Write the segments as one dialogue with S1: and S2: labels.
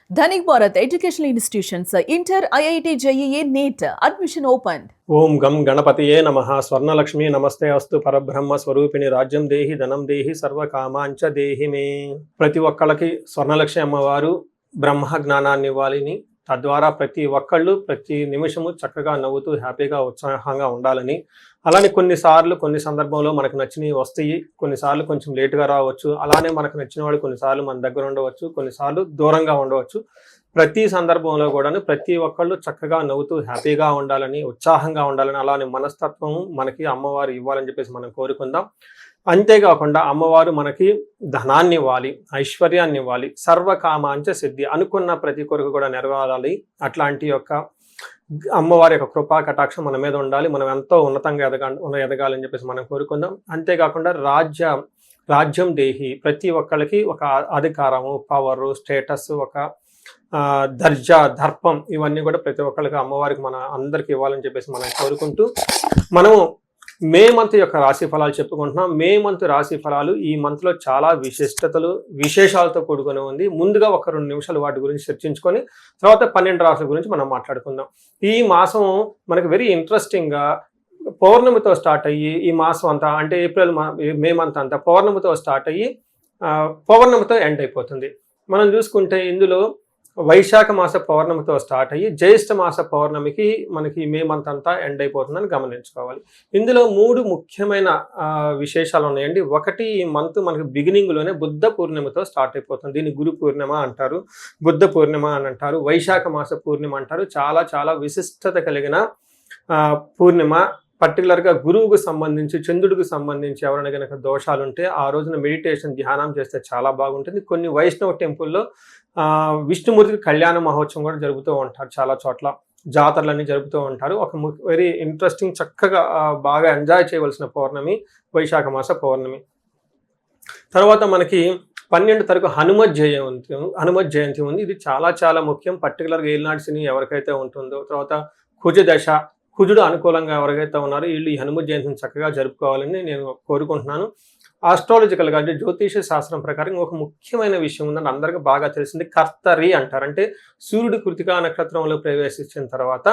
S1: Dhanik Bharat Educational Institutions, Inter, IIT, JEE, NEET, admission opened.
S2: ఓం గం గణపతియే నమః. స్వర్ణలక్ష్మి నమస్తే అస్తు. పరబ్రహ్మ స్వరూపిణి రాజ్యం దేహి ధనం దేహి సర్వకామాంచ దేహి మే. ప్రతి ఒక్కళ్ళకి స్వర్ణలక్ష్మి అమ్మవారు బ్రహ్మ జ్ఞానాన్ని ఇవ్వాలని, తద్వారా ప్రతి ఒక్కళ్ళు ప్రతి నిమిషము చక్కగా నవ్వుతూ హ్యాపీగా ఉత్సాహంగా ఉండాలని, అలానే కొన్ని సందర్భంలో మనకు నచ్చినవి వస్తాయి, కొన్నిసార్లు కొంచెం లేటుగా రావచ్చు. అలానే మనకు నచ్చిన వాళ్ళు కొన్నిసార్లు మన దగ్గర ఉండవచ్చు, కొన్నిసార్లు దూరంగా ఉండవచ్చు. ప్రతి సందర్భంలో కూడాను ప్రతి ఒక్కళ్ళు చక్కగా నవ్వుతూ హ్యాపీగా ఉండాలని, ఉత్సాహంగా ఉండాలని, అలానే మనస్తత్వం మనకి అమ్మవారు ఇవ్వాలని చెప్పేసి మనం కోరుకుందాం. అంతేకాకుండా అమ్మవారు మనకి ధనాన్ని ఇవ్వాలి, ఐశ్వర్యాన్ని ఇవ్వాలి, సర్వకామాంచ సిద్ధి, అనుకున్న ప్రతి కొరకు కూడా నెరవేరాలి. అట్లాంటి యొక్క అమ్మవారి యొక్క కృపా కటాక్షం మన మీద ఉండాలి. మనం ఎంతో ఉన్నతంగా ఎదగాలని చెప్పేసి మనం కోరుకుందాం. అంతేకాకుండా రాజ్యం దేహి, ప్రతి ఒక్కళ్ళకి ఒక అధికారము, పవరు, స్టేటస్, ఒక దర్జా, దర్పం, ఇవన్నీ కూడా ప్రతి ఒక్కళ్ళకి అమ్మవారికి మన అందరికి ఇవ్వాలని చెప్పేసి మనం కోరుకుంటూ, మనము మే మంత్ యొక్క రాశి ఫలాలు చెప్పుకుంటున్నాం. మే మంత్ రాశి ఫలాలు ఈ మంత్ లో చాలా విశేషాలతో కూడుకొని ఉంది. ముందుగా ఒక 2 నిమిషాలు వాటి గురించి చర్చించుకొని తర్వాత 12 రాశుల గురించి మనం మాట్లాడుకుందాం. ఈ మాసం మనకి వెరీ ఇంట్రెస్టింగ్ గా పౌర్ణమితో స్టార్ట్ అయ్యి, ఈ మాసం అంతా అంటే మే మంత్ అంతా పౌర్ణమితో స్టార్ట్ అయ్యి పౌర్ణమితో ఎండ్ అయిపోతుంది. మనం చూసుకుంటే ఇందులో వైశాఖ మాస పౌర్ణమితో స్టార్ట్ అయ్యి జ్యేష్ఠ మాస పౌర్ణమికి మనకి మే మంత్ అంతా ఎండ్ అయిపోతుందని గమనించుకోవాలి. ఇందులో 3 ముఖ్యమైన విశేషాలు ఉన్నాయండి. ఒకటి, ఈ మంత్ మనకి బిగినింగ్ లోనే బుద్ధ పూర్ణిమతో స్టార్ట్ అయిపోతుంది. దీన్ని గురు పూర్ణిమ అంటారు, బుద్ధ పూర్ణిమ అని అంటారు, వైశాఖ మాస పూర్ణిమ అంటారు. చాలా చాలా విశిష్టత కలిగిన పూర్ణిమ. పర్టికులర్గా గురువుకు సంబంధించి, చంద్రుడికి సంబంధించి ఎవరైనా కనుక దోషాలు ఉంటే ఆ రోజున మెడిటేషన్, ధ్యానం చేస్తే చాలా బాగుంటుంది. కొన్ని వైష్ణవ టెంపుల్లో విష్ణుమూర్తికి కళ్యాణ మహోత్సవం కూడా జరుపుతూ ఉంటారు. చాలా చోట్ల జాతరలన్నీ జరుపుతూ ఉంటారు. ఒక వెరీ ఇంట్రెస్టింగ్, చక్కగా బాగా ఎంజాయ్ చేయవలసిన పౌర్ణమి వైశాఖ మాస పౌర్ణమి. తర్వాత మనకి 12 తారీఖు హనుమత్ జయంతి ఉంది. ఇది చాలా చాలా ముఖ్యం. పర్టికులర్గా ఏలినాటి శని ఎవరికైతే ఉంటుందో, తర్వాత కుజ దశ, కుజుడు అనుకూలంగా ఎవరికైతే ఉన్నారో వీళ్ళు ఈ హనుమత్ జయంతిని చక్కగా జరుపుకోవాలని నేను కోరుకుంటున్నాను. ఆస్ట్రాలజికల్గా అంటే జ్యోతిష శాస్త్రం ప్రకారం ఒక ముఖ్యమైన విషయం ఉందని అందరికీ బాగా తెలిసింది, కర్తరి అంటారు. అంటే సూర్యుడు కృతికా నక్షత్రంలో ప్రవేశించిన తర్వాత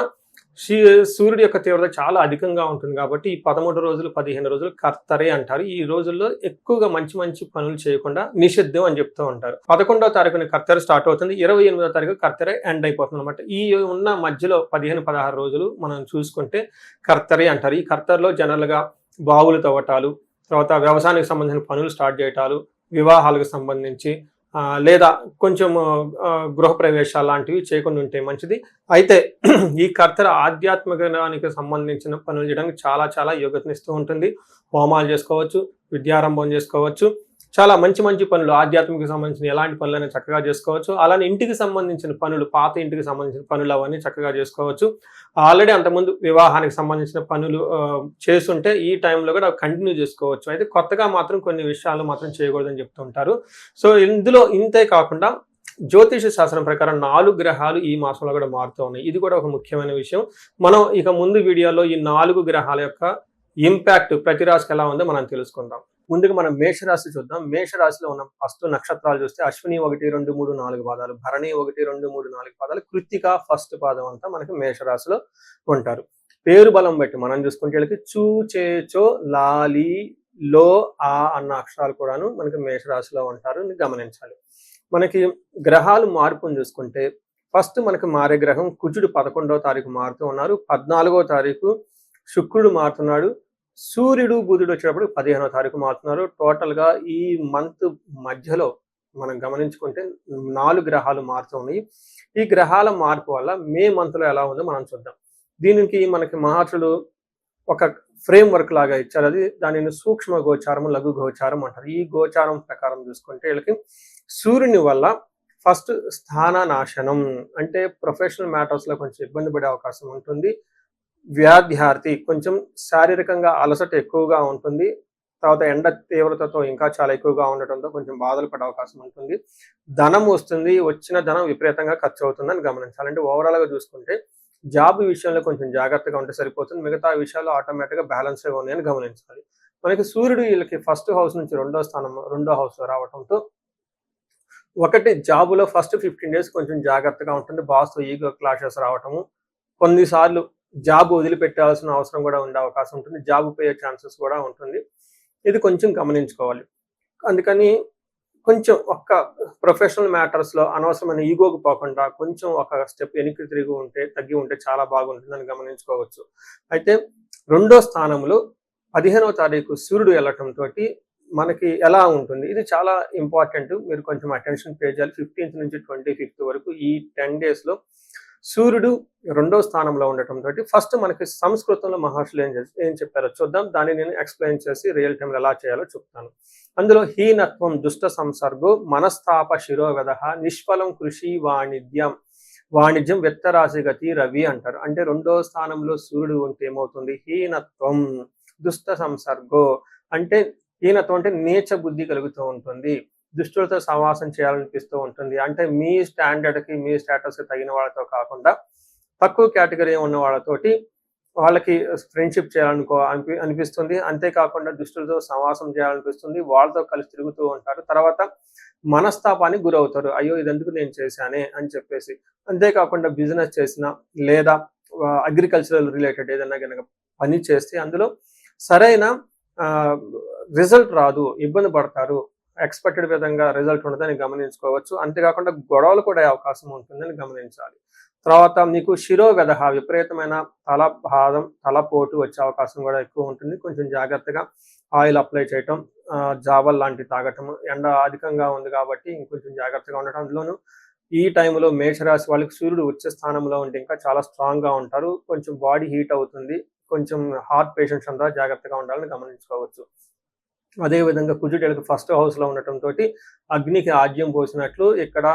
S2: సూర్యుడి యొక్క తీవ్రత చాలా అధికంగా ఉంటుంది కాబట్టి ఈ 13 రోజులు 15 రోజులు కర్తరే అంటారు. ఈ రోజుల్లో ఎక్కువగా మంచి మంచి పనులు చేయకుండా నిషిద్ధం అని చెప్తూ ఉంటారు. 11వ తారీఖున కర్తెర స్టార్ట్ అవుతుంది, 28వ తారీఖు కర్తెర ఎండ్ అయిపోతుంది అనమాట. ఈ ఉన్న మధ్యలో 15-16 రోజులు మనం చూసుకుంటే కర్తరే అంటారు. ఈ కర్తెరలో జనరల్గా బావులు తవ్వటాలు, తర్వాత వ్యవసాయానికి సంబంధించిన పనులు స్టార్ట్ చేయటాలు, వివాహాలకు సంబంధించి లేదా కొంచెం గృహప్రవేశాలు లాంటివి చేయకుండా ఉంటే మంచిది. అయితే ఈ కర్తెర ఆధ్యాత్మికానికి సంబంధించిన పనులు చేయడానికి చాలా చాలా యోగ్యతనిస్తూ ఉంటుంది. హోమాలు చేసుకోవచ్చు, విద్యారంభం చేసుకోవచ్చు, చాలా మంచి మంచి పనులు, ఆధ్యాత్మిక సంబంధించిన ఎలాంటి పనులైనా చక్కగా చేసుకోవచ్చు. అలానే ఇంటికి సంబంధించిన పనులు, పాత ఇంటికి సంబంధించిన పనులు అవన్నీ చక్కగా చేసుకోవచ్చు. ఆల్రెడీ అంతకుముందు వివాహానికి సంబంధించిన పనులు చేస్తుంటే ఈ టైంలో కూడా కంటిన్యూ చేసుకోవచ్చు. అయితే కొత్తగా మాత్రం కొన్ని విషయాలు మాత్రం చేయకూడదని చెప్తుంటారు. సో ఇందులో ఇంతే కాకుండా జ్యోతిష శాస్త్రం ప్రకారం 4 గ్రహాలు ఈ మాసంలో కూడా మారుతూ ఉన్నాయి. ఇది కూడా ఒక ముఖ్యమైన విషయం. మనం ఇక ముందు వీడియోలో ఈ 4 గ్రహాల యొక్క ఇంపాక్ట్ ప్రతి రాశికి ఎలా ఉందో మనం తెలుసుకుందాం. ముందుగా మనం మేషరాశి చూద్దాం. మేషరాశిలో ఉన్న ఫస్ట్ నక్షత్రాలు చూస్తే అశ్విని 1, 2, 3, 4 పాదాలు, భరణి 1, 2, 3, 4 పాదాలు, కృత్తిక ఫస్ట్ పాదం అంతా మనకి మేషరాశిలో ఉంటారు. పేరు బలం బట్టి మనం చూసుకుంటే వీళ్ళకి చూ, చే, చో, లాలి, లో, ఆ అన్న అక్షరాలు కూడాను మనకి మేషరాశిలో ఉంటారు, గమనించాలి. మనకి గ్రహాలు మార్పును చూసుకుంటే ఫస్ట్ మనకి మారే గ్రహం కుజుడు 11వ తారీఖు మారుతూ ఉన్నారు, 14వ తారీఖు శుక్రుడు మారుతున్నాడు, సూర్యుడు బుధుడు వచ్చేటప్పుడు 15వ తారీఖు మారుతున్నారు. టోటల్గా ఈ మంత్ మధ్యలో మనం గమనించుకుంటే 4 గ్రహాలు మారుతూ ఉన్నాయి. ఈ గ్రహాల మార్పు వల్ల మే మంత్లో ఎలా ఉందో మనం చూద్దాం. దీనికి మనకి మహర్షులు ఒక ఫ్రేమ్ వర్క్ లాగా ఇచ్చారు. దానిని సూక్ష్మ గోచారం, లఘు గోచారం అంటారు. ఈ గోచారం ప్రకారం చూసుకుంటే వీళ్ళకి సూర్యుని వల్ల ఫస్ట్ స్థాన నాశనం, అంటే ప్రొఫెషనల్ మ్యాటర్స్లో కొంచెం ఇబ్బంది పడే అవకాశం ఉంటుంది. వ్యాధ్యార్థి, కొంచెం శారీరకంగా అలసట ఎక్కువగా ఉంటుంది. తర్వాత ఎండ తీవ్రతతో ఇంకా చాలా ఎక్కువగా ఉండటంతో కొంచెం బాధలు పడే అవకాశం ఉంటుంది. ధనం వస్తుంది, వచ్చిన ధనం విపరీతంగా ఖర్చు అవుతుందని గమనించాలి. అంటే ఓవరాల్గా చూసుకుంటే జాబ్ విషయంలో కొంచెం జాగ్రత్తగా ఉంటే సరిపోతుంది, మిగతా విషయాలు ఆటోమేటిక్గా బ్యాలెన్స్గా ఉన్నాయని గమనించాలి. మనకి సూర్యుడు వీళ్ళకి ఫస్ట్ హౌస్ నుంచి రెండో హౌస్లో రావడంతో ఒకటి జాబులో ఫస్ట్ 15 డేస్ కొంచెం జాగ్రత్తగా ఉంటుంది. బాస్‌తో ఈగో క్లాషెస్ రావటము. కొన్నిసార్లు జాబ్ వదిలిపెట్టాల్సిన అవసరం కూడా ఉండే అవకాశం ఉంటుంది. జాబ్ పోయే ఛాన్సెస్ కూడా ఉంటుంది. ఇది కొంచెం గమనించుకోవాలి. అందుకని కొంచెం ఒక్క ప్రొఫెషనల్ మ్యాటర్స్‌లో అనవసరమైన ఈగోకి పోకుండా కొంచెం ఒక స్టెప్ వెనక్కి తగ్గి ఉంటే చాలా బాగుంటుందని గమనించుకోవచ్చు. అయితే రెండో స్థానంలో 15వ తారీఖు సూర్యుడు వెళ్ళటంతోటి మనకి ఎలా ఉంటుంది? ఇది చాలా ఇంపార్టెంట్. మీరు కొంచెం అటెన్షన్ పే చేయాలి. 15th నుంచి 25th వరకు ఈ 10 డేస్‌లో సూర్యుడు రెండో స్థానంలో ఉండటంతోటి ఫస్ట్ మనకి సంస్కృతంలో మహర్షులు ఏం చెప్పారో చూద్దాం. దాన్ని నేను ఎక్స్‌ప్లెయిన్ చేసి రియల్ టైమ్‌లో ఎలా చేయాలో చెప్తాను. అందులో హీనత్వం దుష్ట సంసర్గో మనస్తాప శిరోవెదః నిష్ఫలం కృషి వాణిజ్యం వ్యక్తరాశి గతి రవి అంటారు. అంటే రెండో స్థానంలో సూర్యుడు ఉంటే ఏమవుతుంది? హీనత్వం దుష్ట సంసర్గో అంటే హీనత్వం అంటే నీచ బుద్ధి కలుగుతూ ఉంటుంది. దుష్టులతో సహవాసం చేయాలనిపిస్తూ ఉంటుంది. అంటే మీ స్టాండర్డ్‌కి మీ స్టేటస్‌కి తగిన వాళ్ళతో కాకుండా తక్కువ కేటగిరీ ఉన్న వాళ్ళకి ఫ్రెండ్‌షిప్ అనిపిస్తుంది. అంతేకాకుండా దుష్టులతో సహవాసం చేయాలనిపిస్తుంది. వాళ్ళతో కలిసి తిరుగుతూ ఉంటారు. తర్వాత మనస్తాపానికి గురవుతారు. అయ్యో! ఇదెందుకు నేను చేశానే అని చెప్పేసి. అంతేకాకుండా బిజినెస్ చేసినా లేదా అగ్రికల్చరల్ రిలేటెడ్ ఏదైనా గనక పని చేస్తే అందులో సరైన రిజల్ట్ రాదు. ఇబ్బంది పడతారు. ఎక్స్‌పెక్టెడ్ విధంగా రిజల్ట్ ఉండదని గమనించుకోవచ్చు. అంతేకాకుండా గొడవలు కూడా అయ్యే అవకాశం ఉంటుందని గమనించాలి. తర్వాత మీకు శిరోవెదహ విపరీతమైన తలపోటు వచ్చే అవకాశం కూడా ఎక్కువ ఉంటుంది. కొంచెం జాగ్రత్తగా ఆయిల్ అప్లై చేయటం, జావల్ లాంటివి తాగటం. ఎండ అధికంగా ఉంది కాబట్టి ఇంకొంచెం జాగ్రత్తగా ఉండటం. అందులోనూ ఈ టైంలో మేషరాశి వాళ్ళకి సూర్యుడు ఉచ్చ స్థానంలో ఉంటే ఇంకా చాలా స్ట్రాంగ్‌గా ఉంటారు. కొంచెం బాడీ హీట్ అవుతుంది. కొంచెం హార్ట్ పేషెంట్స్ అంతా జాగ్రత్తగా ఉండాలని గమనించుకోవచ్చు. అదేవిధంగా కుజుడు ఫస్ట్ హౌస్‌లో ఉండటంతోటి అగ్నికి ఆజ్యం పోసినట్లు ఇక్కడ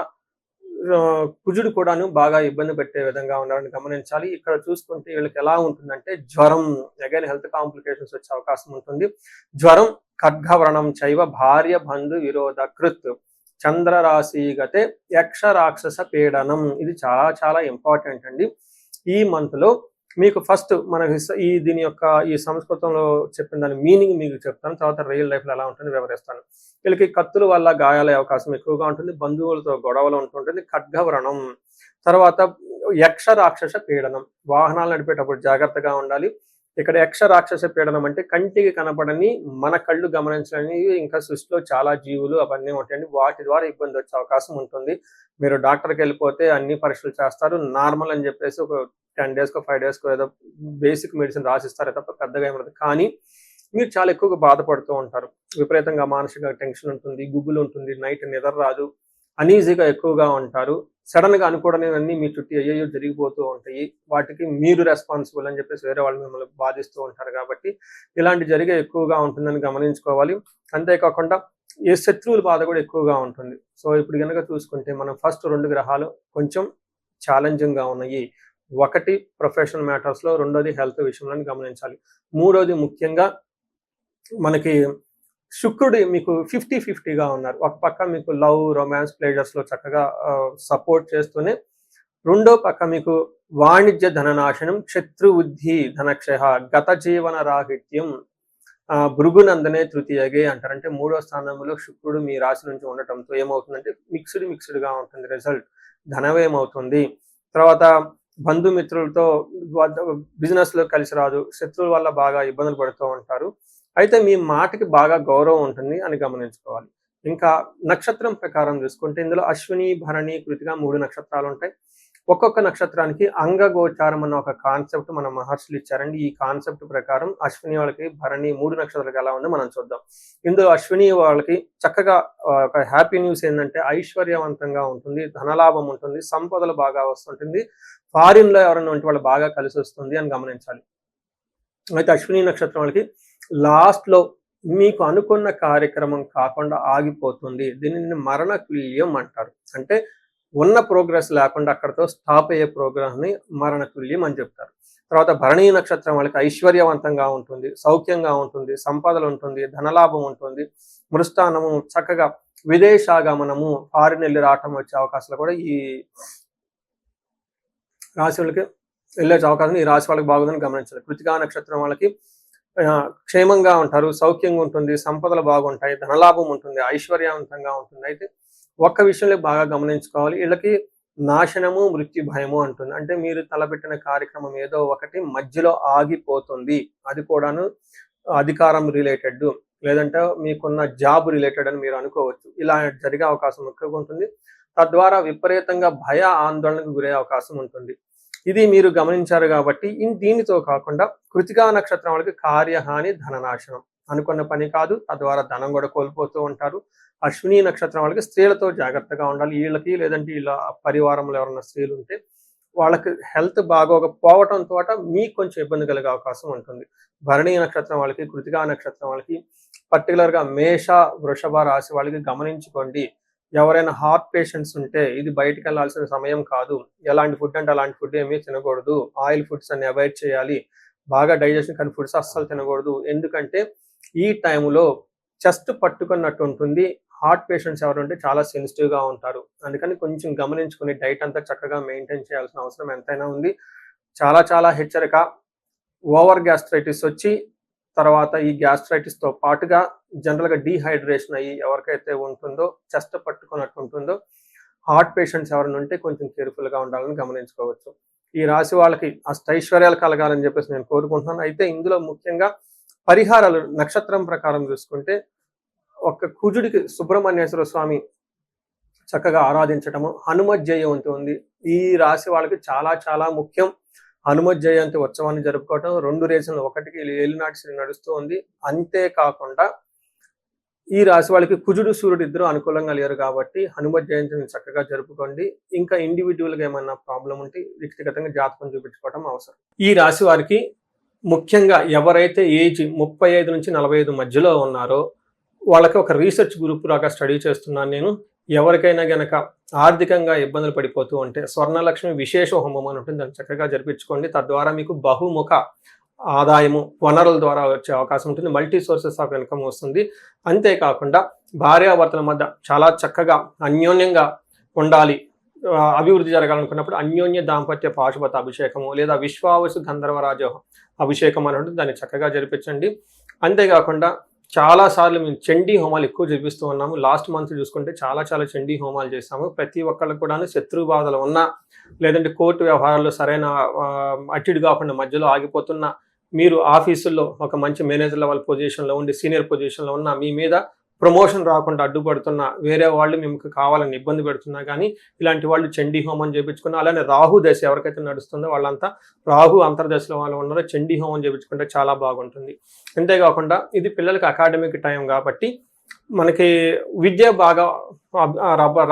S2: కుజుడు కూడాను బాగా ఇబ్బంది పెట్టే విధంగా ఉన్నారని గమనించాలి. ఇక్కడ చూసుకుంటే వీళ్ళకి ఎలా ఉంటుందంటే జ్వరం, అగైన్ హెల్త్ కాంప్లికేషన్స్ వచ్చే అవకాశం ఉంటుంది. జ్వరం, ఖడ్గవ్రణం చైవ భార్య బంధు విరోధ కృత్ చంద్రరాశిగతే యక్ష రాక్షస పీడనం. ఇది చాలా చాలా ఇంపార్టెంట్ అండి. ఈ మంత్లో మీకు ఫస్ట్ మనకి దీని యొక్క ఈ సంస్కృతంలో చెప్పిన దాని మీనింగ్ మీకు చెప్తాను. తర్వాత రియల్ లైఫ్లో ఎలా ఉంటుందో వివరిస్తాను. వీళ్ళకి కత్తుల వల్ల గాయాలయ్యే అవకాశం ఎక్కువగా ఉంటుంది. బంధువులతో గొడవలు ఉంటుంటుంది. ఖడ్గవ్రణం, తర్వాత యక్ష రాక్షస పీడనం. వాహనాలు నడిపేటప్పుడు జాగ్రత్తగా ఉండాలి. ఇక్కడ యక్ష రాక్షస పీడనం అంటే కంటికి కనపడని మన కళ్ళు గమనించని ఇంకా సృష్టిలో చాలా జీవులు అవన్నీ ఉంటాయండి. వాటి ద్వారా ఇబ్బంది వచ్చే అవకాశం ఉంటుంది. మీరు డాక్టర్కి వెళ్ళిపోతే అన్ని పరీక్షలు చేస్తారు. నార్మల్ అని చెప్పేసి ఒక 10 డేస్కో 5 డేస్కో ఏదో బేసిక్ మెడిసిన్ రాసిస్తారు తప్ప పెద్దగా ఏమవుతుంది. కానీ మీరు చాలా ఎక్కువగా బాధపడుతూ ఉంటారు. విపరీతంగా మానసిక టెన్షన్ ఉంటుంది, గుగ్గులు ఉంటుంది, నైట్ నిద్ర రాదు, అనీజీగా ఎక్కువగా ఉంటారు. సడన్గా అనుకోవడాన్ని మీ చుట్టూ అయ్యో జరిగిపోతూ ఉంటాయి. వాటికి మీరు రెస్పాన్సిబుల్ అని చెప్పేసి వేరే వాళ్ళు మిమ్మల్ని బాధిస్తూ ఉంటారు. కాబట్టి ఇలాంటి జరిగే ఎక్కువగా ఉంటుందని గమనించుకోవాలి. అంతేకాకుండా ఏ శత్రువుల బాధ కూడా ఎక్కువగా ఉంటుంది. సో ఇప్పుడు కనుక చూసుకుంటే మనం ఫస్ట్ 2 గ్రహాలు కొంచెం ఛాలెంజింగ్గా ఉన్నాయి. ఒకటి ప్రొఫెషనల్ మ్యాటర్స్లో, రెండోది హెల్త్ విషయంలో గమనించాలి. మూడోది ముఖ్యంగా మనకి శుక్రుడు మీకు 50-50గా ఉన్నారు. ఒక పక్క మీకు లవ్, రొమాన్స్, ప్లేజర్స్లో చక్కగా సపోర్ట్ చేస్తూనే రెండో పక్క మీకు వాణిజ్య ధననాశనం, శత్రువృద్ధి, ధనక్షయ, గత జీవన రాహిత్యం, భృగునందనే తృతీయగే అంటారు. అంటే మూడో స్థానంలో శుక్రుడు మీ రాశి నుంచి ఉండటంతో ఏమవుతుందంటే మిక్స్డ్గా ఉంటుంది రిజల్ట్. ధనవేమవుతుంది. తర్వాత బంధుమిత్రులతో బిజినెస్లో కలిసి రాదు. శత్రువుల వల్ల బాగా ఇబ్బందులు పడుతూ ఉంటారు. అయితే మీ మాటకి బాగా గౌరవం ఉంటుంది అని గమనించుకోవాలి. ఇంకా నక్షత్రం ప్రకారం చూసుకుంటే ఇందులో అశ్విని, భరణి, కృతిక 3 నక్షత్రాలు ఉంటాయి. ఒక్కొక్క నక్షత్రానికి అంగగోచారం అన్న ఒక కాన్సెప్ట్ మన మహర్షులు ఇచ్చారండి. ఈ కాన్సెప్ట్ ప్రకారం అశ్విని వాళ్ళకి, భరణి 3 నక్షత్రాలకు ఎలా ఉందో మనం చూద్దాం. ఇందులో అశ్విని వాళ్ళకి చక్కగా ఒక హ్యాపీ న్యూస్ ఏంటంటే ఐశ్వర్యవంతంగా ఉంటుంది, ధనలాభం ఉంటుంది, సంపదలు బాగా వస్తుంటుంది, ఫారిన్లో ఎవరైనా ఉంటే వాళ్ళు బాగా కలిసి వస్తుంది అని గమనించాలి. అయితే అశ్విని నక్షత్రం వాళ్ళకి లాస్ట్లో మీకు అనుకున్న కార్యక్రమం కాకుండా ఆగిపోతుంది. దీనిని మరణ తుల్యం అంటారు. అంటే ఉన్న ప్రోగ్రెస్ లేకుండా అక్కడతో స్టాప్ అయ్యే ప్రోగ్రామ్ని మరణ తుల్యం అని చెప్తారు. తర్వాత భరణీ నక్షత్రం వాళ్ళకి ఐశ్వర్యవంతంగా ఉంటుంది, సౌఖ్యంగా ఉంటుంది, సంపదలు ఉంటుంది, ధనలాభం ఉంటుంది, మృష్టానము, చక్కగా విదేశాగమనము, ఫారిన్ వెళ్ళి రావటం వచ్చే అవకాశాలు కూడా ఈ రాశి వాళ్ళకి వెళ్ళే అవకాశం ఈ రాశి వాళ్ళకి బాగుందని గమనించాలి. కృతికా నక్షత్రం వాళ్ళకి క్షేమంగా ఉంటారు, సౌఖ్యంగా ఉంటుంది, సంపదలు బాగుంటాయి, ధనలాభం ఉంటుంది, ఐశ్వర్యవంతంగా ఉంటుంది. అయితే ఒక్క విషయంలో బాగా గమనించుకోవాలి. వీళ్ళకి నాశనము, మృత్యు భయము అంటుంది. అంటే మీరు తలపెట్టిన కార్యక్రమం ఏదో ఒకటి మధ్యలో ఆగిపోతుంది. అది కూడాను అధికారం రిలేటెడ్, లేదంటే మీకున్న జాబ్ రిలేటెడ్ అని మీరు అనుకోవచ్చు. ఇలా జరిగే అవకాశం ఎక్కువగా ఉంటుంది. తద్వారా విపరీతంగా భయ ఆందోళనకు గురయ్యే అవకాశం ఉంటుంది. ఇది మీరు గమనించారు కాబట్టి దీనితో కాకుండా కృతికా నక్షత్రం వాళ్ళకి కార్యహాని, ధననాశనం. అనుకున్న పని కాదు, తద్వారా ధనం కూడా కోల్పోతూ ఉంటారు. అశ్విని నక్షత్రం వాళ్ళకి స్త్రీలతో జాగ్రత్తగా ఉండాలి. వీళ్ళకి లేదంటే వీళ్ళ పరివారంలో ఎవరైనా స్త్రీలు ఉంటే వాళ్ళకి హెల్త్ బాగోకపోవటంతో మీకు కొంచెం ఇబ్బంది కలిగే అవకాశం ఉంటుంది. భరణి నక్షత్రం వాళ్ళకి, కృతికా నక్షత్రం వాళ్ళకి, పర్టికులర్గా మేష, వృషభ రాశి వాళ్ళకి గమనించుకోండి. ఎవరైనా హార్ట్ పేషెంట్స్ ఉంటే ఇది బయటికి వెళ్ళాల్సిన సమయం కాదు. ఎలాంటి ఫుడ్ అంటే అలాంటి ఫుడ్ ఏమీ తినకూడదు. ఆయిల్ ఫుడ్స్ అన్ని అవాయిడ్ చేయాలి. బాగా డైజెషన్ కానీ ఫుడ్స్ అస్సలు తినకూడదు. ఎందుకంటే ఈ టైంలో చెస్ట్ పట్టుకున్నట్టు ఉంటుంది. హార్ట్ పేషెంట్స్ ఎవరు ఉంటే చాలా సెన్సిటివ్గా ఉంటారు. అందుకని కొంచెం గమనించుకుని డైట్ అంతా చక్కగా మెయింటైన్ చేయాల్సిన అవసరం ఎంతైనా ఉంది. చాలా చాలా హెచ్చరిక. ఓవర్ గ్యాస్ట్రైటిస్ వచ్చి తర్వాత ఈ గ్యాస్ట్రైటిస్తో పాటుగా జనరల్గా డీహైడ్రేషన్ అయ్యి ఎవరికైతే ఉంటుందో, చెస్ట్ పట్టుకున్నట్టు ఉంటుందో, హార్ట్ పేషెంట్స్ ఎవరైనా ఉంటే కొంచెం కేర్ఫుల్గా ఉండాలని గమనించుకోవచ్చు. ఈ రాశి వాళ్ళకి అష్టైశ్వర్యాలు కలగాలని చెప్పేసి నేను కోరుకుంటున్నాను. అయితే ఇందులో ముఖ్యంగా పరిహారాలు నక్షత్రం ప్రకారం చూసుకుంటే ఒక కుజుడికి సుబ్రహ్మణ్యేశ్వర స్వామి చక్కగా ఆరాధించటము, హనుమత్ జయంతి ఉంది. ఈ రాశి వాళ్ళకి చాలా చాలా ముఖ్యం. హనుమత్ జయంతి ఉత్సవాన్ని జరుపుకోవటం 2 రీజన్లు, ఒకటికి ఏలినాటి శని నడుస్తూ ఉంది. అంతేకాకుండా ఈ రాశి వాళ్ళకి కుజుడు, సూర్యుడు ఇద్దరు అనుకూలంగా లేరు కాబట్టి హనుమత్ జయంతిని చక్కగా జరుపుకోండి. ఇంకా ఇండివిజువల్గా ఏమన్నా ప్రాబ్లం ఉంటే వ్యక్తిగతంగా జాతకం చూపించుకోవడం అవసరం. ఈ రాశి వారికి ముఖ్యంగా ఎవరైతే ఏజ్ 35 నుంచి 45 మధ్యలో ఉన్నారో వాళ్ళకి ఒక రీసెర్చ్ గ్రూప్ లాగా స్టడీ చేస్తున్నాను నేను. ఎవరికైనా గనక ఆర్థికంగా ఇబ్బందులు పడిపోతూ ఉంటే స్వర్ణలక్ష్మి విశేష హోమం అని ఉంటుంది, దాన్ని చక్కగా జరిపించుకోండి. తద్వారా మీకు బహుముఖ ఆదాయము, వనరుల ద్వారా వచ్చే అవకాశం ఉంటుంది. మల్టీ సోర్సెస్ ఆఫ్ ఇన్కమ్ వస్తుంది. అంతేకాకుండా భార్యాభర్తల మధ్య చాలా చక్కగా అన్యోన్యంగా ఉండాలి, అభివృద్ధి జరగాలనుకున్నప్పుడు అన్యోన్య దాంపత్య పాశుపత అభిషేకము లేదా విశ్వావసు గంధర్వరాజ అభిషేకం అని ఉంటుంది, దాన్ని చక్కగా జరిపించండి. అంతేకాకుండా చాలాసార్లు మేము చండీ హోమాలు ఎక్కువ జరిపిస్తూ ఉన్నాము. లాస్ట్ మంత్ చూసుకుంటే చాలా చండీ హోమాలు చేసాము. ప్రతి ఒక్కళ్ళకు కూడా శత్రు బాధలు ఉన్నా, లేదంటే కోర్టు వ్యవహారాల్లో సరైన అటిడు కాకుండా మధ్యలో ఆగిపోతున్న, మీరు ఆఫీసుల్లో ఒక మంచి మేనేజర్ లెవెల్ పొజిషన్లో ఉండి సీనియర్ పొజిషన్లో ఉన్న, మీ మీద ప్రమోషన్ రాకుండా అడ్డుపడుతున్నా, వేరే వాళ్ళు మీకు కావాలని ఇబ్బంది పెడుతున్నా కానీ ఇలాంటి వాళ్ళు చండీ హోమం చేయించుకున్నా, అలానే రాహు దశ ఎవరికైతే నడుస్తుందో వాళ్ళంతా రాహు అంతర్దశలో వాళ్ళు ఉన్నారో చండీ హోమం చేయించుకుంటే చాలా బాగుంటుంది. అంతేకాకుండా ఇది పిల్లలకి అకాడమిక్ టైం కాబట్టి మనకి విద్య బాగా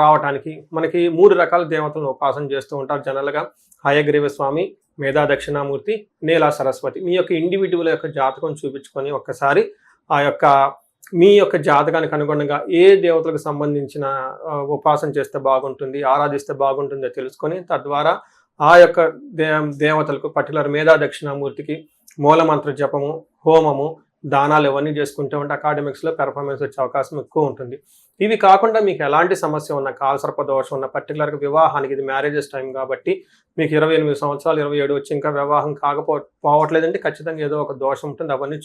S2: రావటానికి మనకి 3 రకాల దేవతలను ఉపాసన చేస్తూ ఉంటారు జనరల్గా. హయగ్రీవ స్వామి, మేధా దక్షిణామూర్తి, నీలా సరస్వతి. మీ యొక్క ఇండివిజువల్ యొక్క జాతకం చూపించుకొని ఒక్కసారి ఆ యొక్క మీ యొక్క జాతకానికి అనుగుణంగా ఏ దేవతలకు సంబంధించిన ఉపాసన చేస్తే బాగుంటుంది, ఆరాధిస్తే బాగుంటుందో తెలుసుకొని తద్వారా ఆ యొక్క దేవతలకు పర్టికులర్ మేధా దక్షిణామూర్తికి మూలమంత్ర జపము, హోమము, దానాలు ఇవన్నీ చేసుకుంటూ ఉంటే అకాడమిక్స్లో పెర్ఫార్మెన్స్ వచ్చే అవకాశం ఎక్కువ ఉంటుంది. ఇవి కాకుండా మీకు ఎలాంటి సమస్య ఉన్న, కాలసర్ప దోషం ఉన్న, పర్టికులర్గా వివాహానికి ఇది మ్యారేజెస్ టైం కాబట్టి మీకు 28 సంవత్సరాలు 27 వచ్చి ఇంకా వివాహం పోవట్లేదంటే ఖచ్చితంగా ఏదో ఒక దోషం ఉంటుంది. అవన్నీ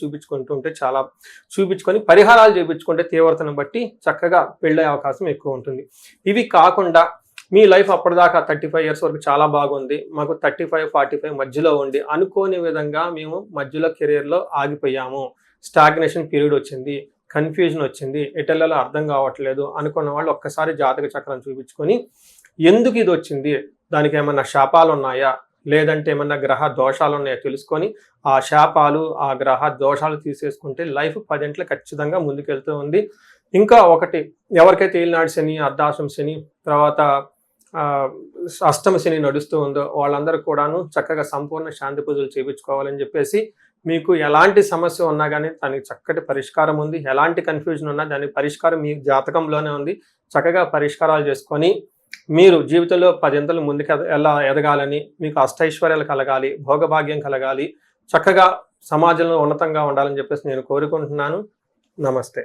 S2: చూపించుకొని పరిహారాలు చేయించుకుంటే తీవ్రతను బట్టి చక్కగా పెళ్ళే అవకాశం ఎక్కువ ఉంటుంది. ఇవి కాకుండా మీ లైఫ్ అప్పటిదాకా 35 ఇయర్స్ వరకు చాలా బాగుంది, మాకు 35, 45 మధ్యలో ఉండి అనుకోని విధంగా మేము మధ్యలో కెరీర్లో ఆగిపోయాము, స్టాగ్నేషన్ పీరియడ్ వచ్చింది, కన్ఫ్యూజన్ వచ్చింది, ఎటెల్లలో అర్థం కావట్లేదు అనుకున్న వాళ్ళు ఒక్కసారి జాతక చక్రం చూపించుకొని ఎందుకు ఇది వచ్చింది, దానికి ఏమన్నా శాపాలు ఉన్నాయా, లేదంటే ఏమన్నా గ్రహ దోషాలు ఉన్నాయో తెలుసుకొని ఆ శాపాలు, ఆ గ్రహ దోషాలు తీసేసుకుంటే లైఫ్ 10 గంటలు ఖచ్చితంగా ముందుకెళ్తూ ఉంది. ఇంకా ఒకటి, ఎవరికైతే ఏలినాడు శని, అర్ధాశ్రమ శని, తర్వాత అష్టమ శని నడుస్తూ ఉందో వాళ్ళందరూ కూడాను చక్కగా సంపూర్ణ శాంతి పూజలు చేయించుకోవాలని చెప్పేసి, మీకు ఎలాంటి సమస్య ఉన్నా కానీ దానికి చక్కటి పరిష్కారం ఉంది. ఎలాంటి కన్ఫ్యూజన్ ఉన్నా దాని పరిష్కారం మీ జాతకంలోనే ఉంది. చక్కగా పరిష్కారాలు చేసుకొని మీరు జీవితంలో 10 అంతలు ముందుకు ఎలా ఎదగాలని, మీకు అష్టైశ్వర్యాలు కలగాలి, భోగభాగ్యం కలగాలి, చక్కగా సమాజంలో ఉన్నతంగా ఉండాలని చెప్పేసి నేను కోరుకుంటున్నాను. నమస్తే.